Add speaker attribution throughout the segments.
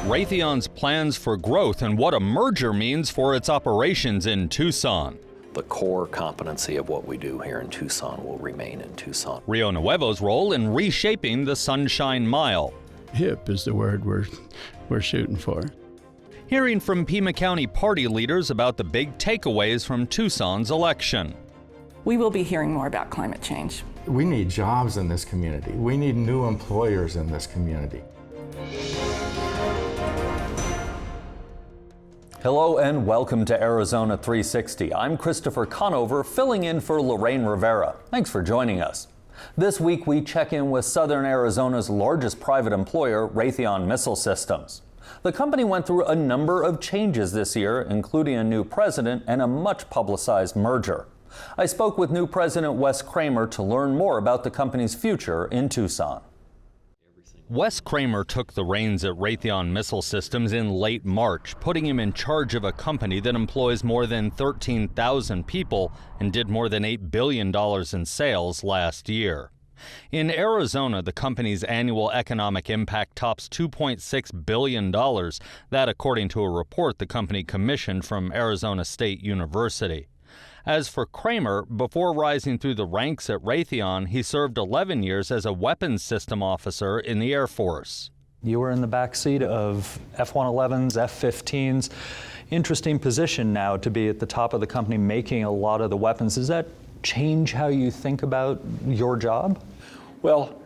Speaker 1: Raytheon's plans for growth and what a merger means for its operations in Tucson.
Speaker 2: The core competency of what we do here in Tucson will remain in Tucson.
Speaker 1: Rio Nuevo's role in reshaping the Sunshine Mile.
Speaker 3: HIP is the word we're shooting for.
Speaker 1: Hearing from Pima County party leaders about the big takeaways from Tucson's election.
Speaker 4: We will be hearing more about climate change.
Speaker 5: We need jobs in this community. We need new employers in this community.
Speaker 6: Hello and welcome to Arizona 360. I'm Christopher Conover, filling in for Lorraine Rivera. Thanks for joining us. This week we check in with Southern Arizona's largest private employer, Raytheon Missile Systems. The company went through a number of changes this year, including a new president and a much publicized merger. I spoke with new president Wes Kramer to learn more about the company's future in Tucson.
Speaker 1: Wes Kramer took the reins at Raytheon Missile Systems in late March, putting him in charge of a company that employs more than 13,000 people and did more than $8 billion in sales last year. In Arizona, the company's annual economic impact tops $2.6 billion. That according to a report the company commissioned from Arizona State University. As for Kramer, before rising through the ranks at Raytheon, he served 11 years as a weapons system officer in the Air Force.
Speaker 6: You were in the backseat of F-111s, F-15s. Interesting position now to be at the top of the company making a lot of the weapons. Does that change how you think about your job?
Speaker 2: Well,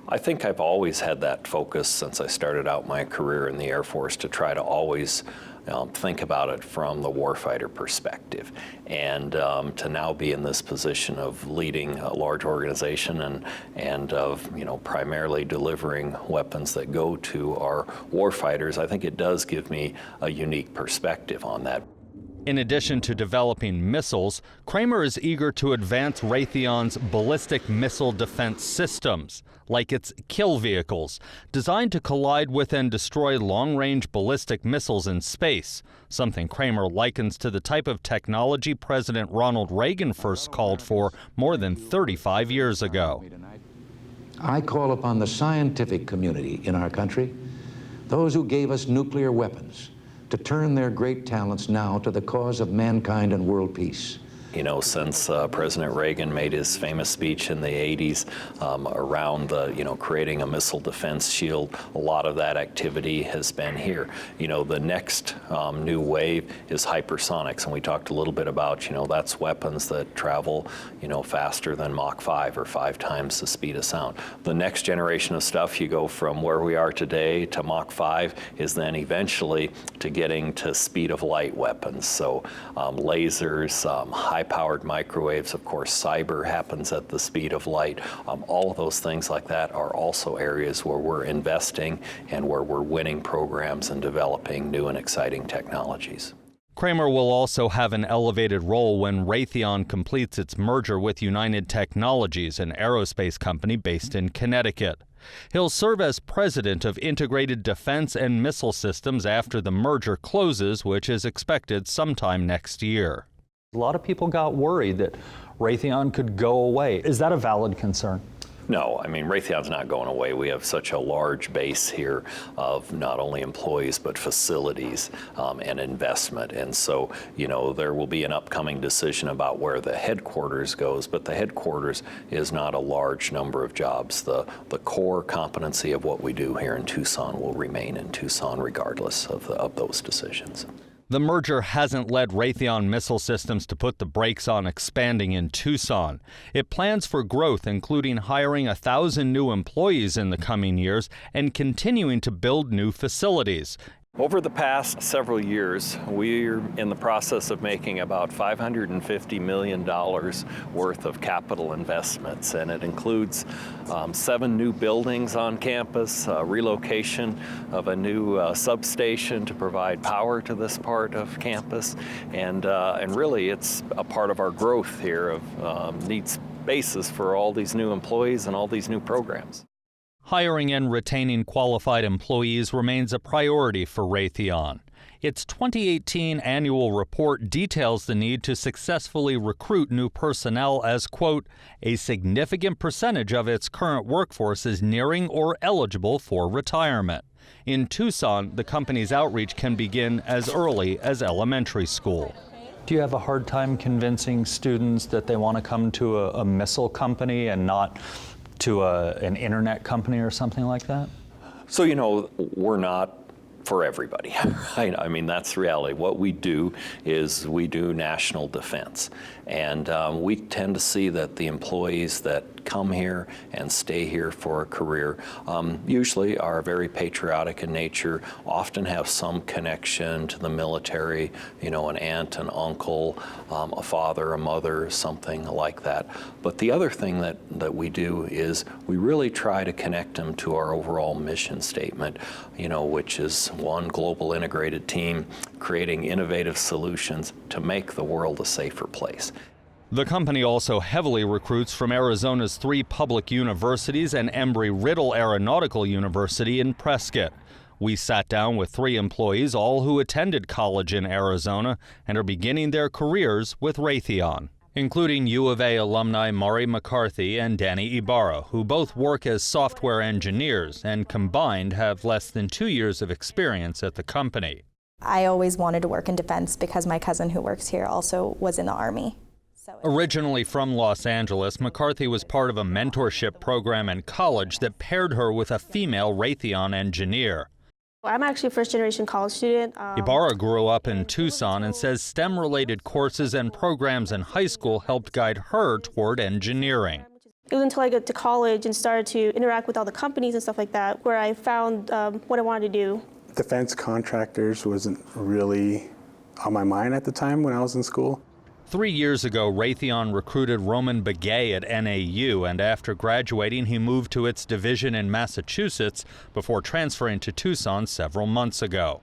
Speaker 2: I think I've always had that focus since I started out my career in the Air Force to try to always think about it from the warfighter perspective, and to now be in this position of leading a large organization and of primarily delivering weapons that go to our warfighters, I think it does give me a unique perspective on that.
Speaker 1: In addition to developing missiles, Kramer is eager to advance Raytheon's ballistic missile defense systems, like its kill vehicles, designed to collide with and destroy long-range ballistic missiles in space, something Kramer likens to the type of technology President Ronald Reagan first called for more than 35 years ago.
Speaker 7: I call upon the scientific community in our country, those who gave us nuclear weapons, to turn their great talents now to the cause of mankind and world peace.
Speaker 2: Since President Reagan made his famous speech in the 80s around creating a missile defense shield, a lot of that activity has been here. The next new wave is hypersonics, and we talked a little bit about, that's weapons that travel, faster than Mach 5 or 5 times the speed of sound. The next generation of stuff, you go from where we are today to Mach 5, is then eventually to getting to speed of light weapons. So lasers, high-powered microwaves, of course, cyber happens at the speed of light. All of those things like that are also areas where we're investing and where we're winning programs and developing new and exciting technologies.
Speaker 1: Kramer will also have an elevated role when Raytheon completes its merger with United Technologies, an aerospace company based in Connecticut. He'll serve as president of Integrated Defense and Missile Systems after the merger closes, which is expected sometime next year.
Speaker 6: A lot of people got worried that Raytheon could go away. Is that a valid concern?
Speaker 2: No, Raytheon's not going away. We have such a large base here of not only employees but facilities and investment. And so, there will be an upcoming decision about where the headquarters goes, but the headquarters is not a large number of jobs. The core competency of what we do here in Tucson will remain in Tucson regardless of those decisions.
Speaker 1: The merger hasn't led Raytheon Missile Systems to put the brakes on expanding in Tucson. It plans for growth, including hiring 1,000 new employees in the coming years and continuing to build new facilities.
Speaker 2: Over the past several years, we're in the process of making about $550 million worth of capital investments, and it includes 7 new buildings on campus, relocation of a new substation to provide power to this part of campus, and really it's a part of our growth here of needs spaces for all these new employees and all these new programs.
Speaker 1: Hiring and retaining qualified employees remains a priority for Raytheon. Its 2018 annual report details the need to successfully recruit new personnel as, quote, a significant percentage of its current workforce is nearing or eligible for retirement. In Tucson, the company's outreach can begin as early as elementary school.
Speaker 6: Do you have a hard time convincing students that they want to come to a missile company and not to an internet company or something like that?
Speaker 2: So, we're not for everybody, right? I mean, that's the reality. What we do is we do national defense. And we tend to see that the employees that come here and stay here for a career usually are very patriotic in nature, often have some connection to the military, an aunt, an uncle, a father, a mother, something like that. But the other thing that we do is we really try to connect them to our overall mission statement, which is one global integrated team creating innovative solutions to make the world a safer place.
Speaker 1: The company also heavily recruits from Arizona's 3 public universities and Embry-Riddle Aeronautical University in Prescott. We sat down with 3 employees, all who attended college in Arizona and are beginning their careers with Raytheon, including U of A alumni Mari McCarthy and Danny Ibarra, who both work as software engineers and combined have less than 2 years of experience at the company.
Speaker 8: I always wanted to work in defense because my cousin who works here also was in the Army.
Speaker 1: Originally from Los Angeles, McCarthy was part of a mentorship program in college that paired her with a female Raytheon engineer.
Speaker 9: I'm actually a first-generation college student.
Speaker 1: Ibarra grew up in Tucson and says STEM-related courses and programs in high school helped guide her toward engineering.
Speaker 9: It was until I got to college and started to interact with all the companies and stuff like that where I found what I wanted to do.
Speaker 10: Defense contractors wasn't really on my mind at the time when I was in school.
Speaker 1: 3 years ago, Raytheon recruited Roman Begay at NAU, and after graduating, he moved to its division in Massachusetts before transferring to Tucson several months ago.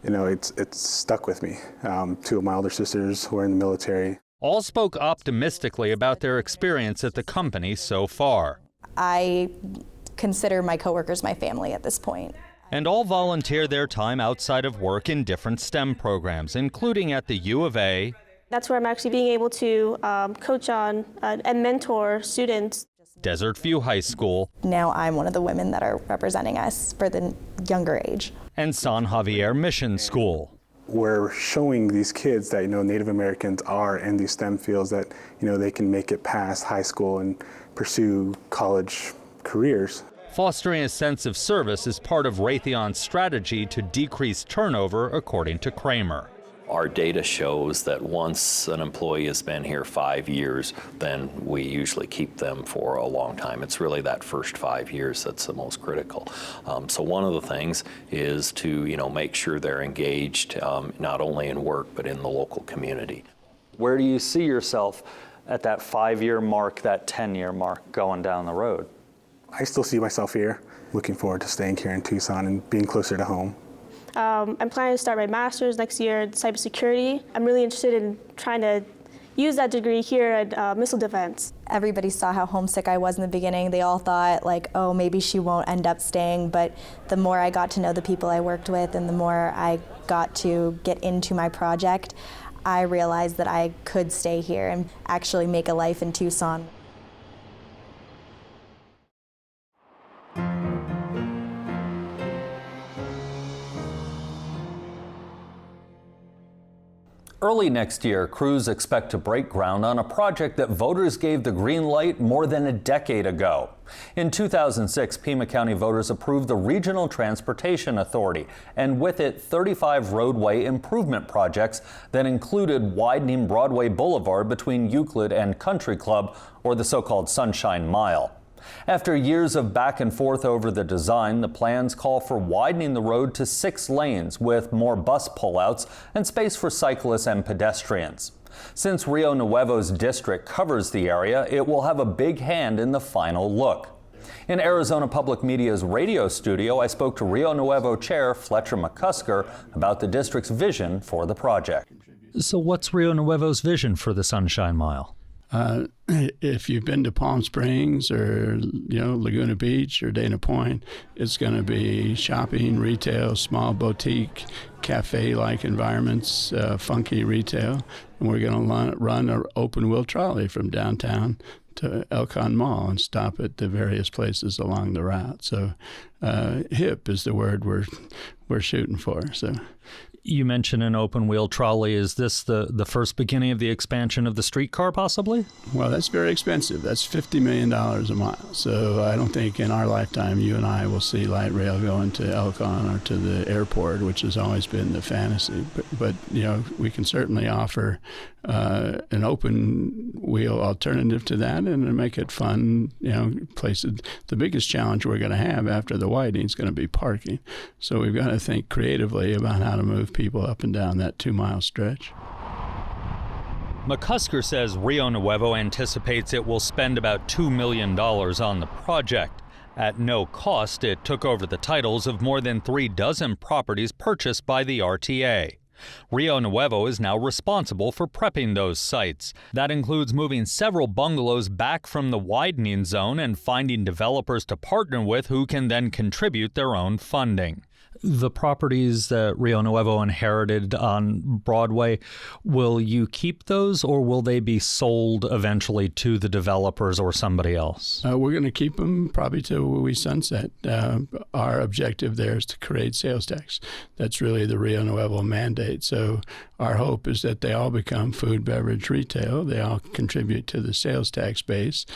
Speaker 10: It's stuck with me. 2 of my older sisters were in the military.
Speaker 1: All spoke optimistically about their experience at the company so far.
Speaker 8: I consider my coworkers my family at this point.
Speaker 1: And all volunteer their time outside of work in different STEM programs, including at the U of A.
Speaker 9: That's where I'm actually being able to coach on and mentor students.
Speaker 1: Desert View High School.
Speaker 8: Now I'm one of the women that are representing us for the younger age.
Speaker 1: And San Javier Mission School.
Speaker 10: We're showing these kids that, Native Americans are in these STEM fields, that, they can make it past high school and pursue college careers.
Speaker 1: Fostering a sense of service is part of Raytheon's strategy to decrease turnover, according to Kramer.
Speaker 2: Our data shows that once an employee has been here 5 years, then we usually keep them for a long time. It's really that first 5 years that's the most critical. So one of the things is to make sure they're engaged not only in work but in the local community.
Speaker 6: Where do you see yourself at that 5-year mark, that 10-year mark going down the road?
Speaker 10: I still see myself here, looking forward to staying here in Tucson and being closer to home.
Speaker 9: I'm planning to start my master's next year in cybersecurity. I'm really interested in trying to use that degree here at missile defense.
Speaker 8: Everybody saw how homesick I was in the beginning. They all thought oh, maybe she won't end up staying, but the more I got to know the people I worked with and the more I got to get into my project, I realized that I could stay here and actually make a life in Tucson.
Speaker 6: Early next year, crews expect to break ground on a project that voters gave the green light more than a decade ago. In 2006, Pima County voters approved the Regional Transportation Authority, and with it, 35 roadway improvement projects that included widening Broadway Boulevard between Euclid and Country Club, or the so-called Sunshine Mile. After years of back and forth over the design, the plans call for widening the road to 6 lanes with more bus pullouts and space for cyclists and pedestrians. Since Rio Nuevo's district covers the area, it will have a big hand in the final look. In Arizona Public Media's radio studio, I spoke to Rio Nuevo Chair Fletcher McCusker about the district's vision for the project.
Speaker 1: So what's Rio Nuevo's vision for the Sunshine Mile?
Speaker 3: If you've been to Palm Springs or Laguna Beach or Dana Point, it's going to be shopping, retail, small boutique, cafe-like environments, funky retail, and we're going to run an open-wheel trolley from downtown to Elkhorn Mall and stop at the various places along the route. So, hip is the word we're shooting for. So.
Speaker 1: You mentioned an open-wheel trolley. Is this the first beginning of the expansion of the streetcar, possibly?
Speaker 3: Well, that's very expensive. That's $50 million a mile. So I don't think in our lifetime you and I will see light rail going to Elkhorn or to the airport, which has always been the fantasy. But we can certainly offer an open-wheel alternative to that and make it fun. Places. The biggest challenge we're going to have after the widening is going to be parking. So we've got to think creatively about how to move people up and down that 2-mile stretch.
Speaker 1: McCusker says Rio Nuevo anticipates it will spend about $2 million on the project. At no cost, it took over the titles of more than 36 properties purchased by the RTA. Rio Nuevo is now responsible for prepping those sites. That includes moving several bungalows back from the widening zone and finding developers to partner with who can then contribute their own funding. The properties that Rio Nuevo inherited on Broadway, will you keep those or will they be sold eventually to the developers or somebody else?
Speaker 3: We're going to keep them probably till we sunset. Our objective there is to create sales tax. That's really the Rio Nuevo mandate. So our hope is that they all become food, beverage, retail. They all contribute to the sales tax base.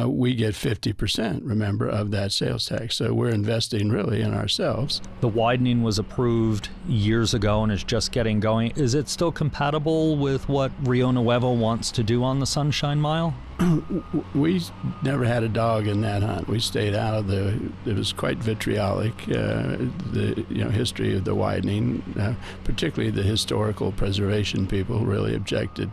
Speaker 3: We get 50%, remember, of that sales tax. So we're investing really in ourselves.
Speaker 1: The widening was approved years ago and is just getting going. Is it still compatible with what Rio Nuevo wants to do on the Sunshine Mile?
Speaker 3: We never had a dog in that hunt. We stayed out of it was quite vitriolic, the history of the widening, particularly the historical preservation people really objected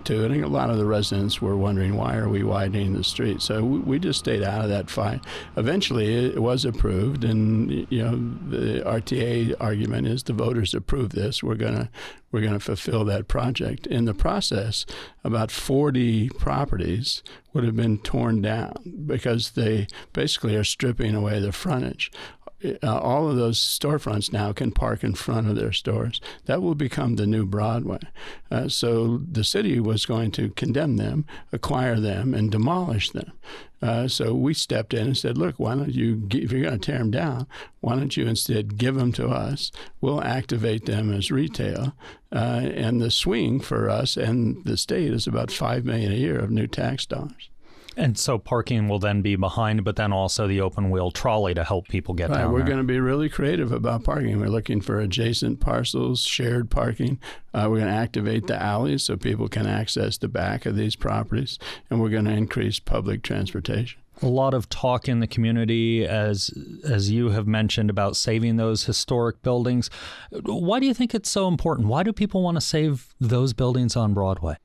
Speaker 3: to it. And a lot of the residents were wondering, why are we widening the street? So we just stayed out of that fight. Eventually, it was approved, and the RTA argument is the voters approved this. We're gonna fulfill that project. In the process, about 40 properties would have been torn down because they basically are stripping away the frontage. All of those storefronts now can park in front of their stores. That will become the new Broadway. So the city was going to condemn them, acquire them, and demolish them. So we stepped in and said, look, why don't you, if you're going to tear them down, why don't you instead give them to us? We'll activate them as retail. And the swing for us and the state is about $5 million a year of new tax dollars.
Speaker 1: And so parking will then be behind, but then also the open-wheel trolley to help people get down
Speaker 3: We're
Speaker 1: there.
Speaker 3: going to be really creative about parking. We're looking for adjacent parcels, shared parking. We're going to activate the alleys so people can access the back of these properties, and we're going to increase public transportation.
Speaker 1: A lot of talk in the community, as you have mentioned, about saving those historic buildings. Why do you think it's so important? Why do people want to save those buildings on Broadway?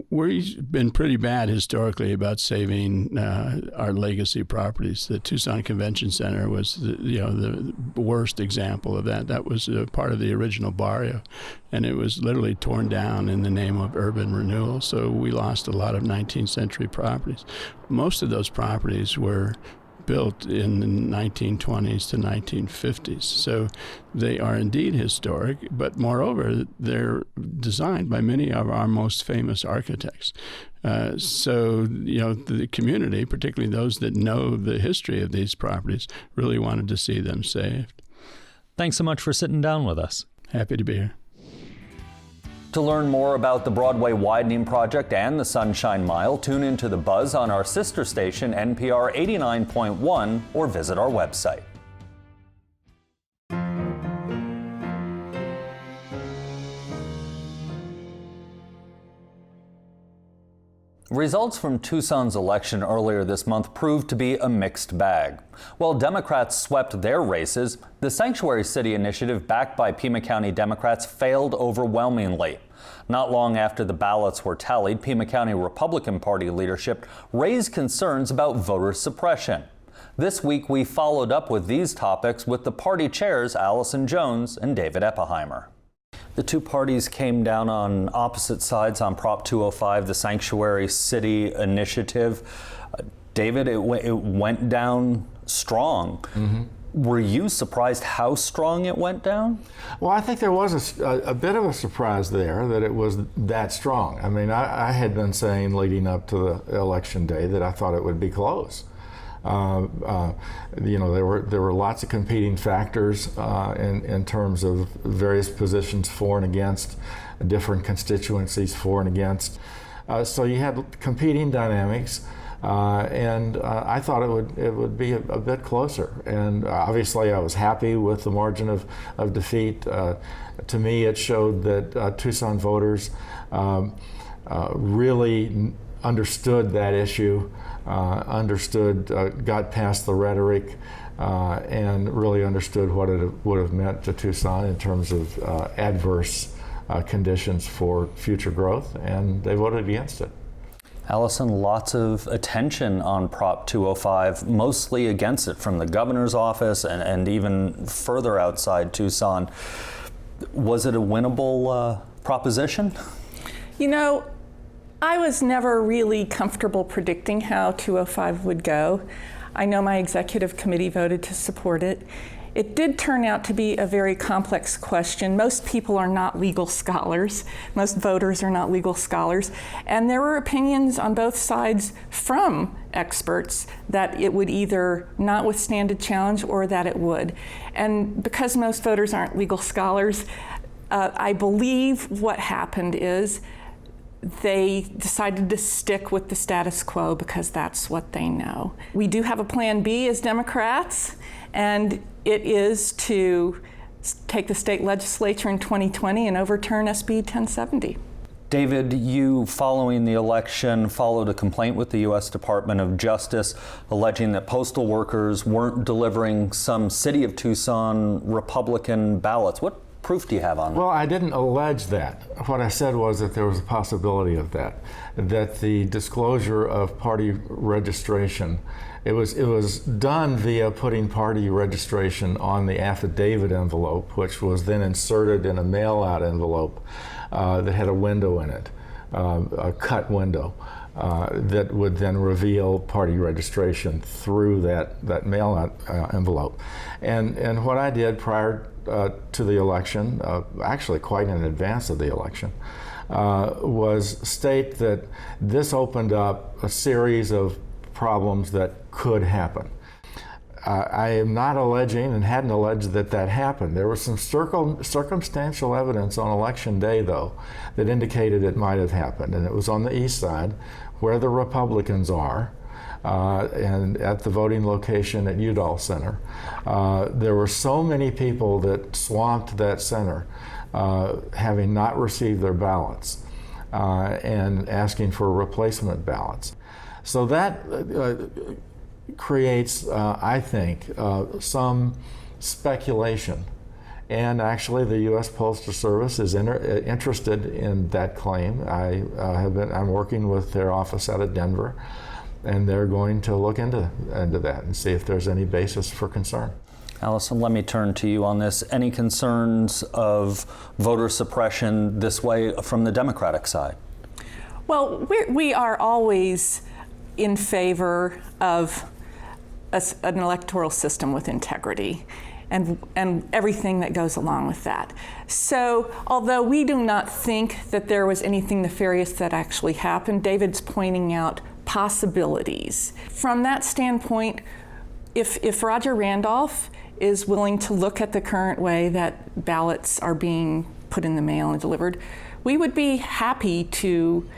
Speaker 3: We've been pretty bad historically about saving our legacy properties. The Tucson Convention Center was the worst example of that. That was part of the original barrio, and it was literally torn down in the name of urban renewal. So we lost a lot of 19th century properties. Most of those properties were built in the 1920s to 1950s. So they are indeed historic, but moreover, they're designed by many of our most famous architects. So the community, particularly those that know the history of these properties, really wanted to see them saved.
Speaker 1: Thanks so much for sitting down with us.
Speaker 3: Happy to be here.
Speaker 6: To learn more about the Broadway widening project and the Sunshine Mile, tune into The Buzz on our sister station, NPR 89.1, or visit our website. Results from Tucson's election earlier this month proved to be a mixed bag. While Democrats swept their races, the Sanctuary City initiative backed by Pima County Democrats failed overwhelmingly. Not long after the ballots were tallied, Pima County Republican Party leadership raised concerns about voter suppression. This week, we followed up with these topics with the party chairs Allison Jones and David Eppeheimer. The two parties came down on opposite sides on Prop 205, the Sanctuary City Initiative. David, it went down strong. Mm-hmm. Were you surprised how strong it went down?
Speaker 5: Well, I think there was a bit of a surprise there that it was that strong. I mean, I had been saying leading up to the election day that I thought it would be close. You know, there were lots of competing factors in terms of various positions for and against, different constituencies for and against. So you had competing dynamics. And I thought it would be a bit closer. And obviously I was happy with the margin of defeat. To me, it showed that Tucson voters really understood that issue, got past the rhetoric, and really understood what it would have meant to Tucson in terms of adverse conditions for future growth, and they voted against it.
Speaker 6: Allison, lots of attention on Prop 205, mostly against it from the governor's office and even further outside Tucson. Was it a winnable proposition?
Speaker 4: You know, I was never really comfortable predicting how 205 would go. I know my executive committee voted to support it. It did turn out to be a very complex question. Most people are not legal scholars. Most voters are not legal scholars. And there were opinions on both sides from experts that it would either not withstand a challenge or that it would. And because most voters aren't legal scholars, I believe what happened is they decided to stick with the status quo because that's what they know. We do have a plan B as Democrats, and it is to take the state legislature in 2020 and overturn SB 1070.
Speaker 6: David, you, following the election, followed a complaint with the U.S. Department of Justice alleging that postal workers weren't delivering some City of Tucson Republican ballots. What proof do you have on that?
Speaker 5: Well, I didn't allege that. What I said was that there was a possibility of that the disclosure of party registration, it was done via putting party registration on the affidavit envelope, which was then inserted in a mail-out envelope that had a window in it, a cut window. That would then reveal party registration through that mail-out envelope. And what I did prior to the election, actually quite in advance of the election, was state that this opened up a series of problems that could happen. I am not alleging and hadn't alleged that happened. There was some circumstantial evidence on election day, though, that indicated it might have happened, and it was on the east side where the Republicans are, and at the voting location at Udall Center. There were so many people that swamped that center, having not received their ballots and asking for replacement ballots. So that creates, I think, some speculation. And actually, the U.S. Postal Service is interested in that claim. I'm working with their office out of Denver, and they're going to look into that and see if there's any basis for concern.
Speaker 6: Allison, let me turn to you on this. Any concerns of voter suppression this way from the Democratic side?
Speaker 4: Well, we are always in favor of an electoral system with integrity and everything that goes along with that. So although we do not think that there was anything nefarious that actually happened, David's pointing out possibilities. From that standpoint, if Roger Randolph is willing to look at the current way that ballots are being put in the mail and delivered, we would be happy to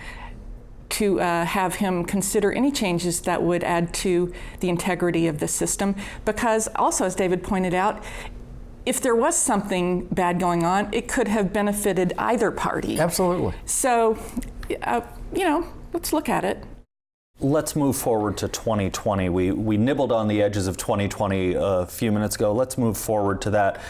Speaker 4: have him consider any changes that would add to the integrity of the system. Because also, as David pointed out, if there was something bad going on, it could have benefited either party.
Speaker 5: Absolutely.
Speaker 4: So, let's look at it.
Speaker 6: Let's move forward to 2020. We nibbled on the edges of 2020 a few minutes ago. Let's move forward to that.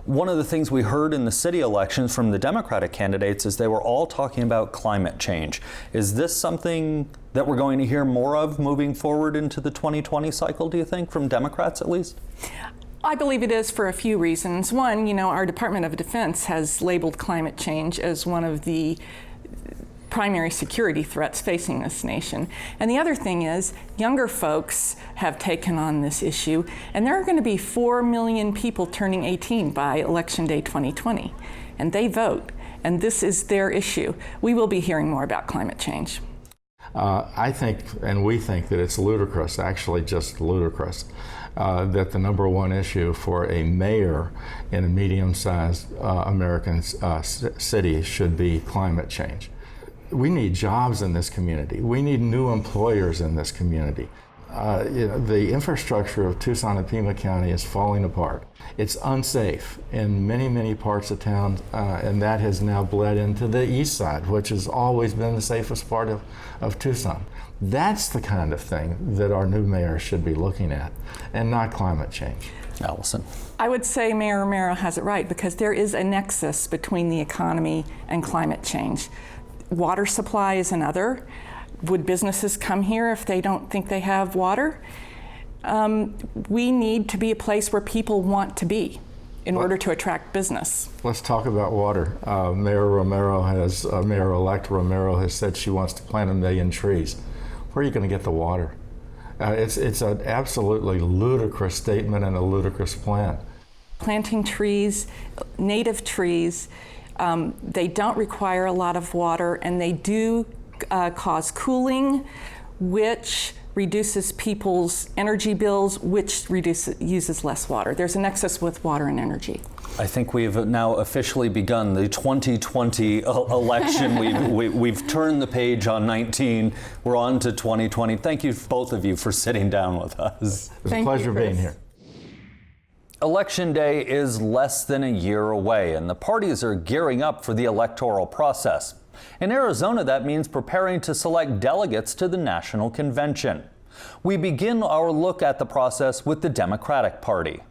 Speaker 6: One of the things we heard in the city elections from the Democratic candidates is they were all talking about climate change. Is this something that we're going to hear more of moving forward into the 2020 cycle, do you think, from Democrats at least?
Speaker 4: I believe it is for a few reasons. One, our Department of Defense has labeled climate change as one of the primary security threats facing this nation. And the other thing is, younger folks have taken on this issue, and there are going to be 4 million people turning 18 by Election Day 2020, and they vote, and this is their issue. We will be hearing more about climate change.
Speaker 5: I think, and we think, that it's ludicrous, actually just ludicrous, that the number one issue for a mayor in a medium-sized American city should be climate change. We need jobs in this community. We need new employers in this community. The infrastructure of Tucson and Pima County is falling apart. It's unsafe in many, many parts of town, and that has now bled into the east side, which has always been the safest part of Tucson. That's the kind of thing that our new mayor should be looking at, and not climate change.
Speaker 6: Allison.
Speaker 4: I would say Mayor Romero has it right, because there is a nexus between the economy and climate change. Water supply is another. Would businesses come here if they don't think they have water? We need to be a place where people want to be in order to attract business.
Speaker 5: Let's talk about water. Mayor-elect Romero has said she wants to plant 1 million trees. Where are you going to get the water? It's an absolutely ludicrous statement and a ludicrous plan.
Speaker 4: Planting trees, native trees, they don't require a lot of water, and they do cause cooling, which reduces people's energy bills, which uses less water. There's a nexus with water and energy.
Speaker 6: I think we've now officially begun the 2020 election. We've turned the page on 19. We're on to 2020. Thank you, both of you, for sitting down with us.
Speaker 5: It's a pleasure being here.
Speaker 6: Election Day is less than a year away, and the parties are gearing up for the electoral process. In Arizona, that means preparing to select delegates to the National Convention. We begin our look at the process with the Democratic Party.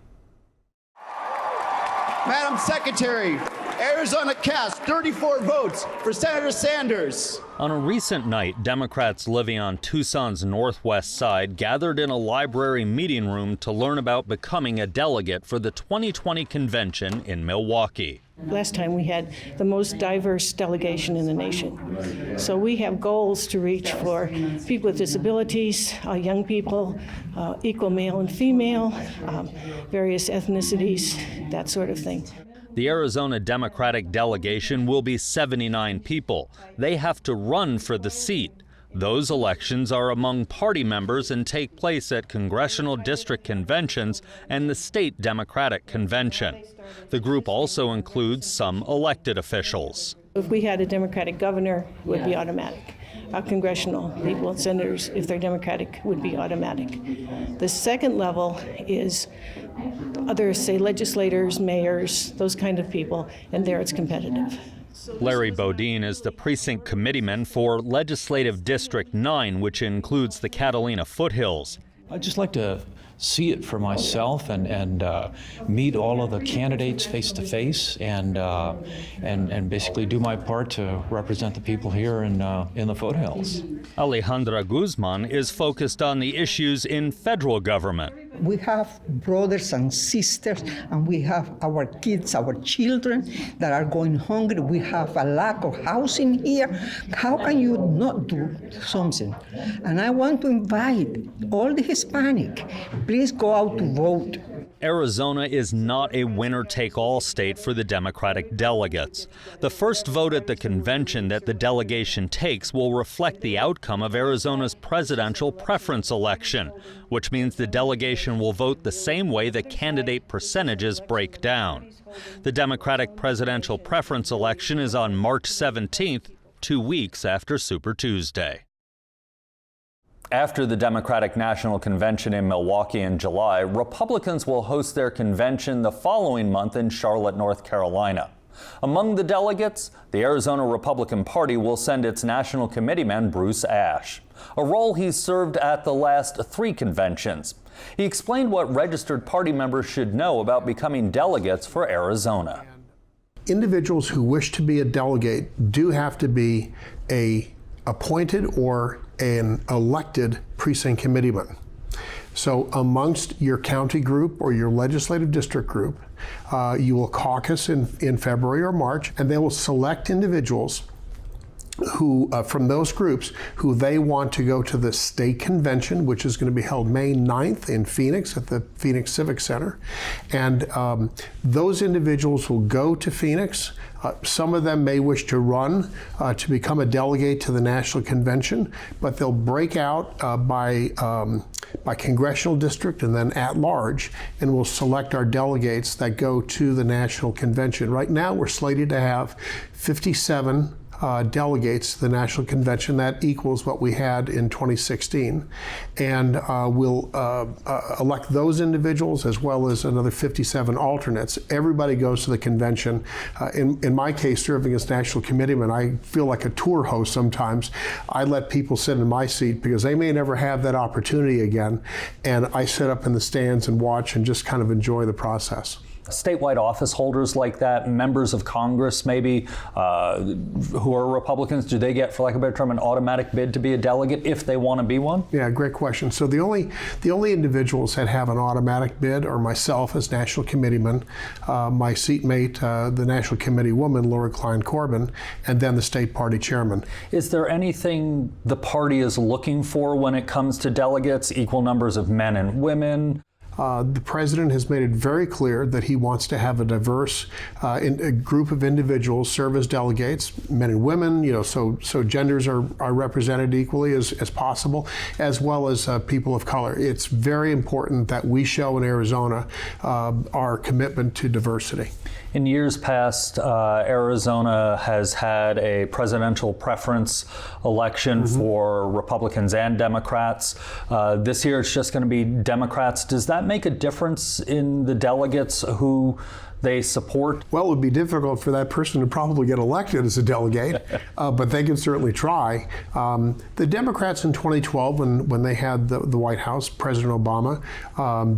Speaker 11: Madam Secretary, Arizona cast 34 votes for Senator Sanders.
Speaker 1: On a recent night, Democrats living on Tucson's northwest side gathered in a library meeting room to learn about becoming a delegate for the 2020 convention in Milwaukee.
Speaker 12: Last time we had the most diverse delegation in the nation. So we have goals to reach for people with disabilities, young people, equal male and female, various ethnicities, that sort of thing.
Speaker 1: The Arizona Democratic delegation will be 79 people. They have to run for the seat. Those elections are among party members and take place at congressional district conventions and the state Democratic convention. The group also includes some elected officials.
Speaker 12: If we had a Democratic governor, it would be automatic. Our congressional people and senators, if they're Democratic, would be automatic. The second level is other, say, legislators, mayors, those kind of people, and there it's competitive.
Speaker 1: Larry Bodine is the precinct committeeman for Legislative District 9, which includes the Catalina foothills.
Speaker 13: I'd just like to see it for myself and meet all of the candidates face to face and basically do my part to represent the people here in the foothills.
Speaker 1: Alejandra Guzman is focused on the issues in federal government.
Speaker 14: We have brothers and sisters, and we have our kids, our children that are going hungry. We have a lack of housing here. How can you not do something? And I want to invite all the Hispanic, please go out to vote.
Speaker 1: Arizona is not a winner-take-all state for the Democratic delegates. The first vote at the convention that the delegation takes will reflect the outcome of Arizona's presidential preference election, which means the delegation will vote the same way the candidate percentages break down. The Democratic presidential preference election is on March 17th, 2 weeks after Super Tuesday.
Speaker 6: After the Democratic National Convention in Milwaukee in July, Republicans will host their convention the following month in Charlotte, North Carolina. Among the delegates, the Arizona Republican Party will send its national committeeman Bruce Ash, a role he's served at the last 3 conventions. He explained what registered party members should know about becoming delegates for Arizona.
Speaker 15: Individuals who wish to be a delegate do have to be an appointed or an elected precinct committeeman. So amongst your county group or your legislative district group, you will caucus in February or March, and they will select individuals who, from those groups, who they want to go to the state convention, which is going to be held May 9th in Phoenix at the Phoenix Civic Center. And those individuals will go to Phoenix. Some of them may wish to run to become a delegate to the national convention, but they'll break out by congressional district and then at large, and we'll select our delegates that go to the national convention. Right now, we're slated to have 57 delegates to the National Convention. That equals what we had in 2016. And we'll elect those individuals as well as another 57 alternates. Everybody goes to the convention. In my case, serving as national committeeman, I feel like a tour host sometimes. I let people sit in my seat because they may never have that opportunity again. And I sit up in the stands and watch and just kind of enjoy the process.
Speaker 6: Statewide office holders like that, members of Congress maybe, who are Republicans, do they get, for lack of a better term, an automatic bid to be a delegate if they want to be one?
Speaker 15: Yeah, great question. So the only individuals that have an automatic bid are myself as national committeeman, my seatmate, the national committee woman, Laura Klein Corbin, and then the state party chairman.
Speaker 6: Is there anything the party is looking for when it comes to delegates, equal numbers of men and women?
Speaker 15: The president has made it very clear that he wants to have a diverse a group of individuals serve as delegates, men and women, so genders are represented equally as possible, as well as people of color. It's very important that we show in Arizona our commitment to diversity.
Speaker 6: In years past, Arizona has had a presidential preference election for Republicans and Democrats. This year it's just going to be Democrats. Does that make a difference in the delegates who they support?
Speaker 15: Well, it would be difficult for that person to probably get elected as a delegate, but they can certainly try. The Democrats in 2012, when they had the White House, President Obama,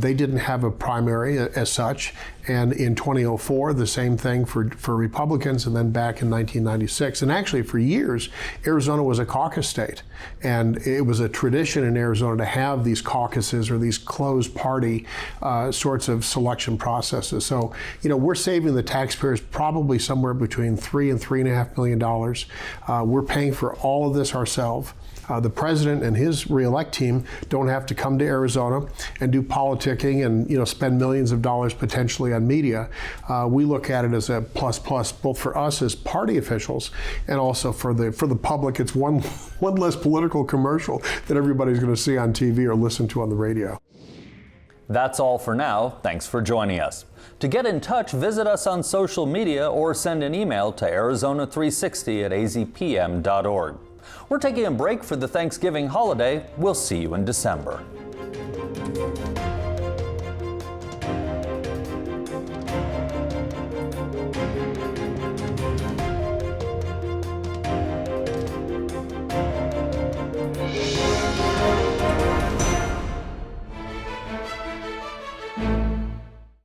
Speaker 15: they didn't have a primary as such. And in 2004, the same thing for Republicans, and then back in 1996. And actually, for years, Arizona was a caucus state. And it was a tradition in Arizona to have these caucuses or these closed party sorts of selection processes. So, we're saving the taxpayers probably somewhere between $3 and $3.5 million. We're paying for all of this ourselves. The president and his re-elect team don't have to come to Arizona and do politicking and spend millions of dollars potentially on media. We look at it as a plus both for us as party officials and also for the public. It's one less political commercial that everybody's going to see on TV or listen to on the radio.
Speaker 6: That's all for now. Thanks for joining us. To get in touch, visit us on social media or send an email to arizona360@azpm.org. We're taking a break for the Thanksgiving holiday. We'll see you in December.